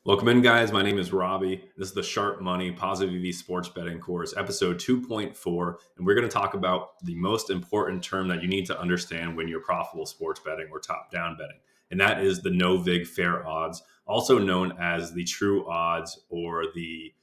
Welcome in, guys. My name is Robbie. This is the Sharp Money Positive EV Sports Betting Course, episode 2.4. And we're going to talk about the most important term that you need to understand when you're profitable sports betting or top down betting. And that is the No Vig fair odds, also known as the true odds or the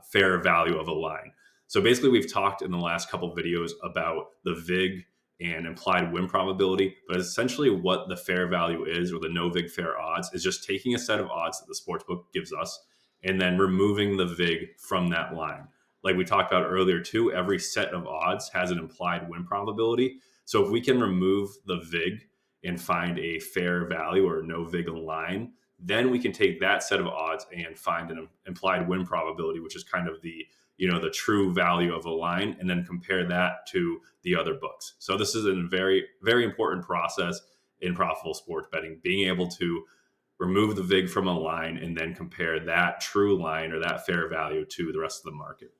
fair value of a line. So basically, we've talked in the last couple of videos about the Vig and implied win probability, but essentially what the fair value is, or the no vig fair odds, is just taking a set of odds that the sportsbook gives us and then removing the vig from that line. Like we talked about earlier too, every set of odds has an implied win probability. So if we can remove the vig and find a fair value or no vig line, then we can take that set of odds and find an implied win probability, which is kind of the true value of a line, and then compare that to the other books. So this is a very, very important process in profitable sports betting, being able to remove the vig from a line and then compare that true line or that fair value to the rest of the market.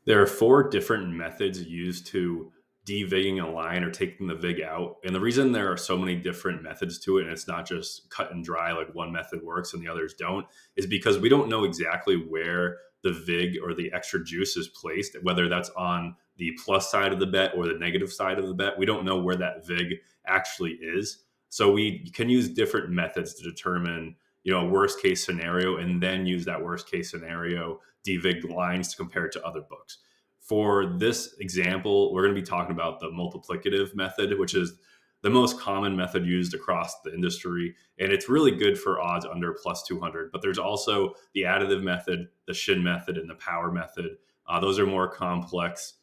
There are four different methods used to de-vigging a line or taking the vig out. And the reason there are so many different methods to it, and it's not just cut and dry, like one method works and the others don't, is because we don't know exactly where the vig or the extra juice is placed, whether that's on the plus side of the bet or the negative side of the bet. We don't know where that vig actually is. So we can use different methods to determine, a worst case scenario, and then use that worst case scenario de-vig lines to compare it to other books. For this example, we're going to be talking about the multiplicative method, which is the most common method used across the industry. And it's really good for odds under plus 200. But there's also the additive method, the Shin method, and the power method. Those are more complex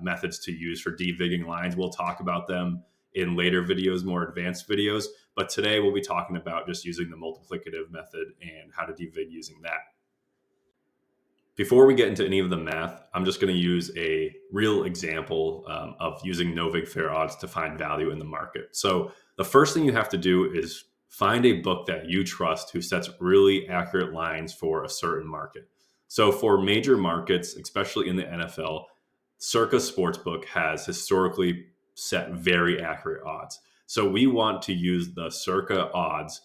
methods to use for de-vigging lines. We'll talk about them in later videos, more advanced videos. But today we'll be talking about just using the multiplicative method and how to de-vig using that. Before we get into any of the math, I'm just going to use a real example of using no vig fair odds to find value in the market. So the first thing you have to do is find a book that you trust who sets really accurate lines for a certain market. So for major markets, especially in the NFL, Circa Sportsbook has historically set very accurate odds. So we want to use the Circa odds,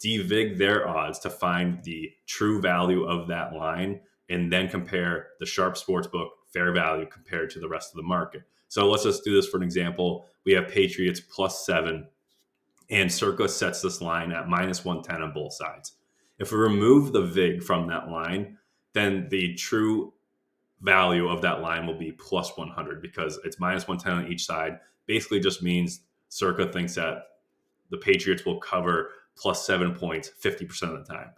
de-vig their odds to find the true value of that line, and then compare the Sharp Sportsbook fair value compared to the rest of the market. So let's just do this for an example. We have Patriots +7, and Circa sets this line at -110 on both sides. If we remove the vig from that line, then the true value of that line will be +100 because it's -110 on each side. Basically just means Circa thinks that the Patriots will cover +7 points 50% of the time.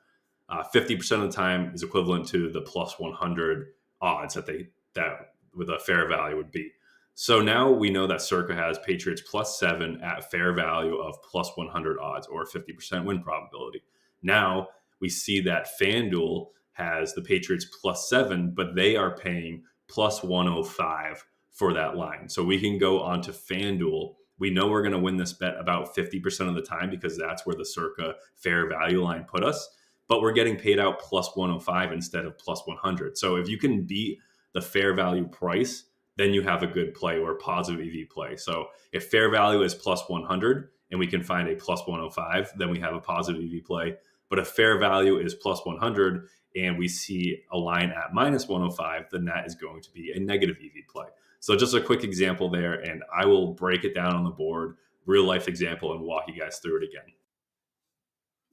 50% of the time is equivalent to the +100 odds that with a fair value would be. So now we know that Circa has Patriots +7 at fair value of +100 odds, or 50% win probability. Now we see that FanDuel has the Patriots +7, but they are paying +105 for that line. So we can go onto FanDuel. We know we're going to win this bet about 50% of the time because that's where the Circa fair value line put us. But we're getting paid out +105 instead of +100. So if you can beat the fair value price, then you have a good play or a positive EV play. So if fair value is +100 and we can find a +105, then we have a positive EV play. But if fair value is +100 and we see a line at -105, then that is going to be a negative EV play. So just a quick example there, and I will break it down on the board, real life example, and walk you guys through it again.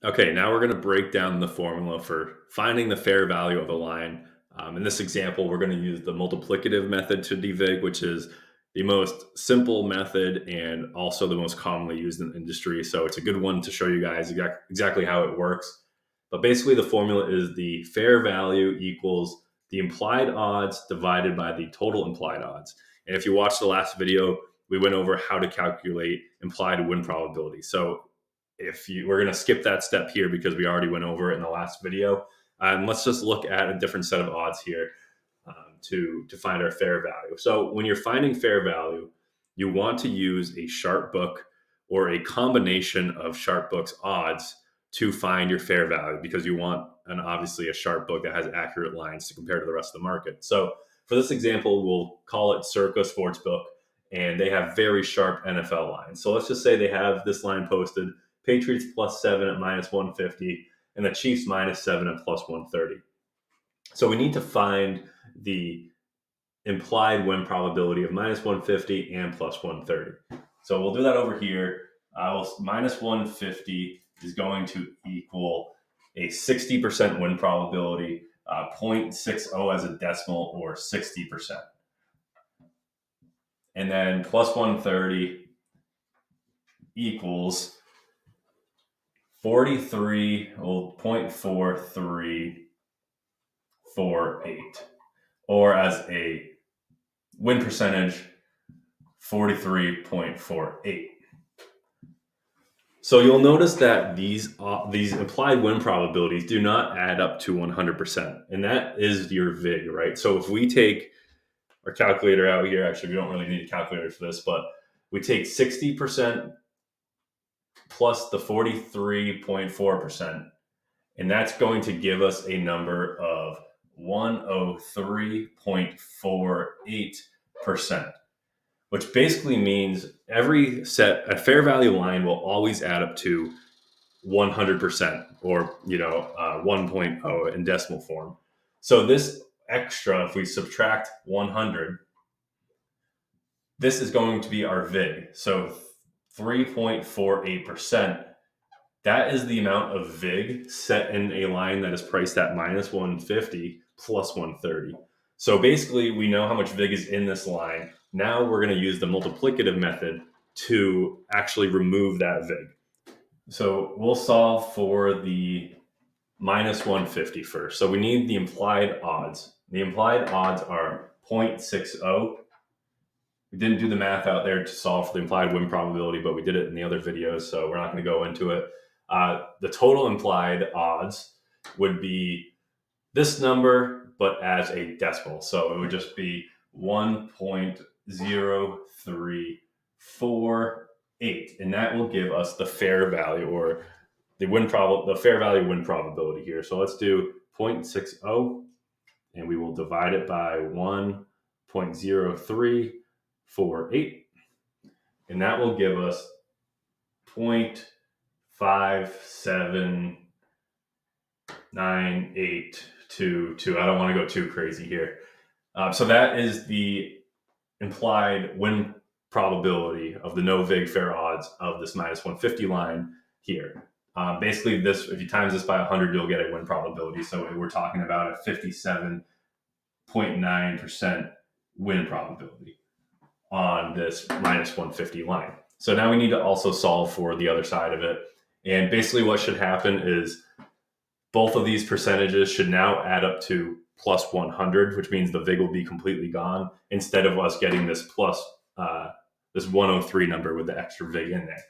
Okay, now we're going to break down the formula for finding the fair value of a line. In this example, we're going to use the multiplicative method to de-vig, which is the most simple method and also the most commonly used in the industry. So it's a good one to show you guys exactly how it works. But basically the formula is the fair value equals the implied odds divided by the total implied odds. And if you watched the last video, we went over how to calculate implied win probability. So we're going to skip that step here because we already went over it in the last video. Let's just look at a different set of odds here to find our fair value. So when you're finding fair value, you want to use a sharp book or a combination of sharp books odds to find your fair value, because you want obviously a sharp book that has accurate lines to compare to the rest of the market. So for this example, we'll call it Circa Sportsbook, and they have very sharp NFL lines. So let's just say they have this line posted, Patriots +7 at -150. and the Chiefs -7 at +130. So we need to find the implied win probability of -150 and +130. So we'll do that over here. -150 is going to equal a 60% win probability, 0.60 as a decimal, or 60%. And then +130 equals 0.4348, or as a win percentage, 43.48. So you'll notice that these implied win probabilities do not add up to 100%, and that is your VIG, right? So if we take our calculator out here, actually we don't really need a calculator for this, but we take 60% plus the 43.4%, and that's going to give us a number of 103.48%, which basically means a fair value line will always add up to 100%, or 1.0 in decimal form. So this extra, if we subtract 100, this is going to be our VIG. So 3.48%. That is the amount of VIG set in a line that is priced at -150 +130. So basically, we know how much VIG is in this line. Now we're going to use the multiplicative method to actually remove that VIG. So we'll solve for the -150 first. So we need the implied odds. The implied odds are 0.60. We didn't do the math out there to solve for the implied win probability, but we did it in the other videos, so we're not going to go into it. The total implied odds would be this number, but as a decimal. So it would just be 1.0348, and that will give us the fair value, or the fair value win probability here. So let's do 0.60, and we will divide it by 1.0348, and that will give us 0.579822. I don't want to go too crazy here. So that is the implied win probability of the No Vig fair odds of this -150 line here. Basically, if you times this by 100, you'll get a win probability. So we're talking about a 57.9% win probability on this -150 line. So now we need to also solve for the other side of it. And basically what should happen is both of these percentages should now add up to +100, which means the VIG will be completely gone, instead of us getting this 103 number with the extra VIG in there.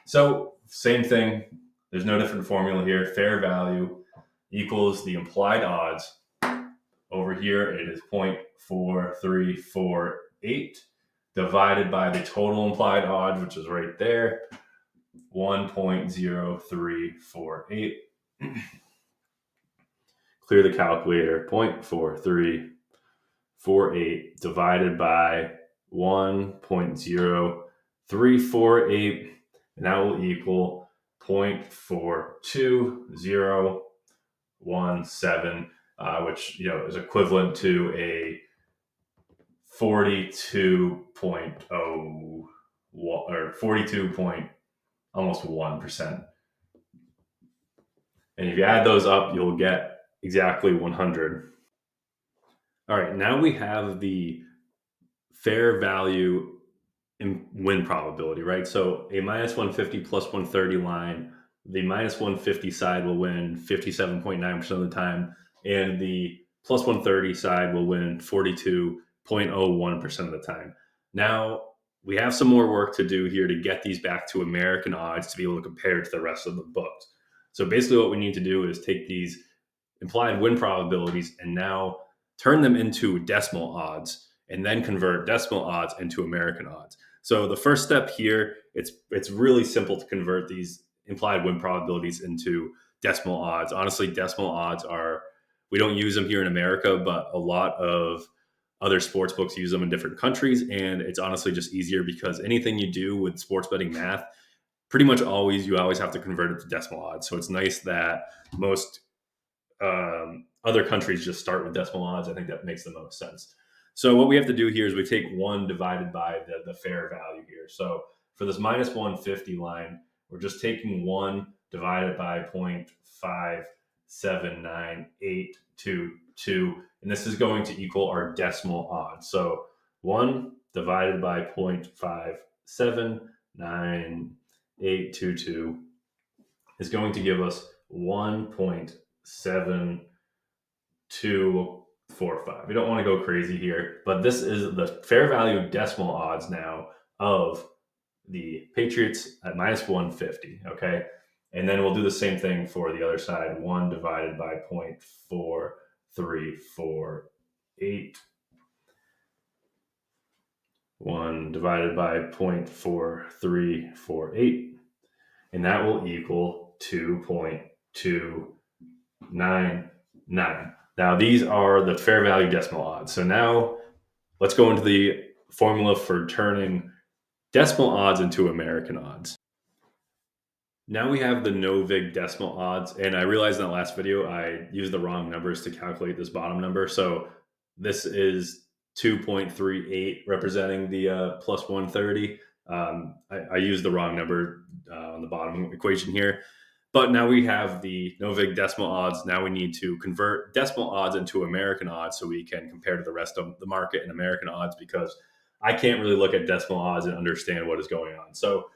So same thing. There's no different formula here. Fair value equals the implied odds. Over here, it is 0.4348 divided by the total implied odds, which is right there, 1.0348. Clear the calculator. 0.4348 divided by 1.0348, and that will equal 0.42017, which is equivalent to a 42.0 or 42 point almost 1%. And if you add those up, you'll get exactly 100. All right, now we have the fair value in win probability, right? So a -150 +130 line, the -150 side will win 57.9% of the time, and the +130 side will win 42.01% of the time. Now, we have some more work to do here to get these back to American odds to be able to compare to the rest of the books. So basically what we need to do is take these implied win probabilities and now turn them into decimal odds, and then convert decimal odds into American odds. So the first step here, it's really simple to convert these implied win probabilities into decimal odds. Honestly, decimal odds we don't use them here in America, but a lot of other sports books use them in different countries. And it's honestly just easier because anything you do with sports betting math, pretty much always, you always have to convert it to decimal odds. So it's nice that most other countries just start with decimal odds. I think that makes the most sense. So what we have to do here is we take 1 divided by the fair value here. So for this minus 150 line, we're just taking 1 divided by 0.57982, and this is going to equal our decimal odds. So 1 divided by 0.57982 is going to give us 1.7245. We don't want to go crazy here, but this is the fair value decimal odds now of the Patriots at minus 150. Okay. And then we'll do the same thing for the other side. 1 divided by 0.4348. 1 divided by 0.4348. And that will equal 2.299. Now, these are the fair value decimal odds. So now let's go into the formula for turning decimal odds into American odds. Now we have the No Vig decimal odds, and I realized in the last video I used the wrong numbers to calculate this bottom number. So this is 2.38 representing the plus 130. I used the wrong number on the bottom equation here. But now we have the No Vig decimal odds. Now we need to convert decimal odds into American odds so we can compare to the rest of the market in American odds, because I can't really look at decimal odds and understand what is going on. So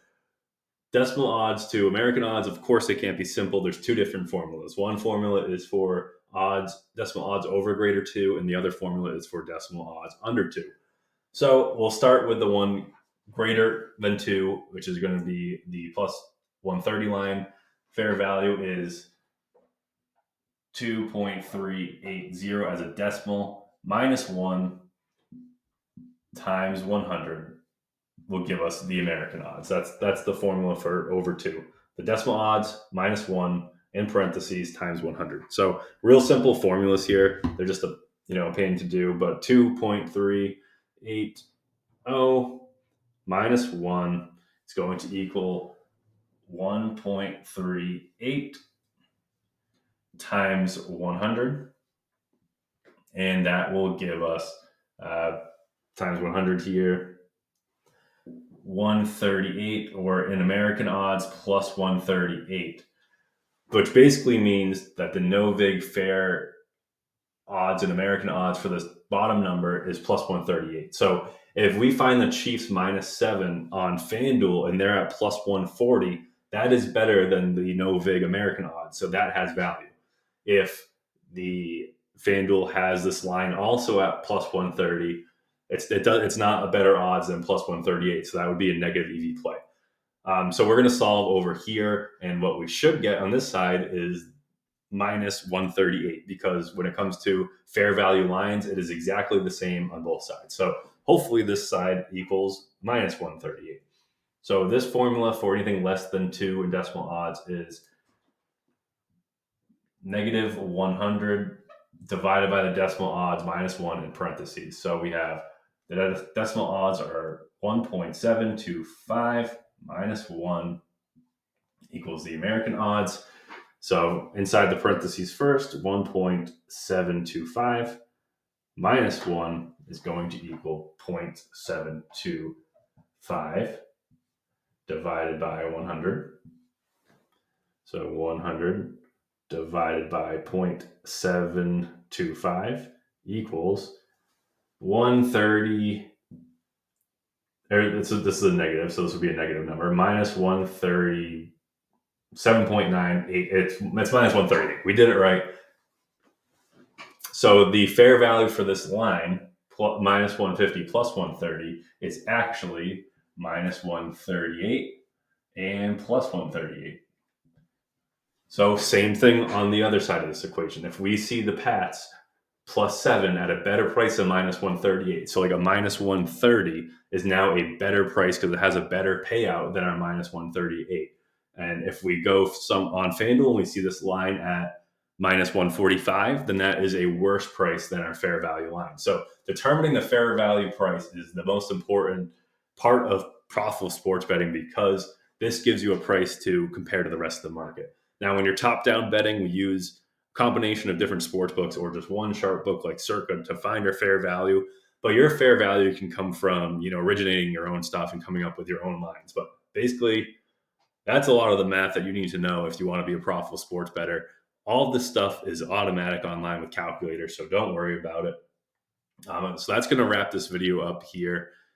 decimal odds to American odds, of course, they can't be simple. There's 2 different formulas. One formula is for odds, decimal odds over greater 2, and the other formula is for decimal odds under 2. So we'll start with the one greater than 2, which is going to be the plus 130 line. Fair value is 2.380 as a decimal, minus 1 times 100 will give us the American odds. That's the formula for over 2. The decimal odds minus 1 in parentheses times 100. So real simple formulas here. They're just a pain to do, but 2.380 minus 1 is going to equal 1.38 times 100, and that will give us times 100 here, 138, or in American odds plus 138, which basically means that the No Vig fair odds and American odds for this bottom number is plus 138. So if we find the Chiefs minus 7 on FanDuel and they're at plus 140, that is better than the No Vig American odds. So that has value. If the FanDuel has this line also at plus 130, it's not a better odds than plus 138. So that would be a negative EV play. So we're going to solve over here. And what we should get on this side is minus 138, because when it comes to fair value lines, it is exactly the same on both sides. So hopefully this side equals minus 138. So this formula for anything less than 2 in decimal odds is negative 100 divided by the decimal odds minus 1 in parentheses. So we have the decimal odds are 1.725 minus 1 equals the American odds. So inside the parentheses first, 1.725 minus 1 is going to equal 0.725 divided by 100. So 100 divided by 0.725 equals 130. This is a negative, so this would be a negative number. Minus 130. 7.98. It's minus 138. We did it right. So the fair value for this line, minus 150 plus 130, is actually minus 138 and plus 138. So same thing on the other side of this equation. If we see the Pats plus 7 at a better price than minus 138, so like a minus 130 is now a better price because it has a better payout than our minus 138. And if we go on FanDuel and we see this line at minus 145, then that is a worse price than our fair value line. So determining the fair value price is the most important part of profitable sports betting, because this gives you a price to compare to the rest of the market. Now, when you're top down betting, we use a combination of different sports books or just one sharp book like Circa to find your fair value. But your fair value can come from, originating your own stuff and coming up with your own lines. But basically, that's a lot of the math that you need to know if you want to be a profitable sports bettor. All of this stuff is automatic online with calculators, so don't worry about it. So that's going to wrap this video up here.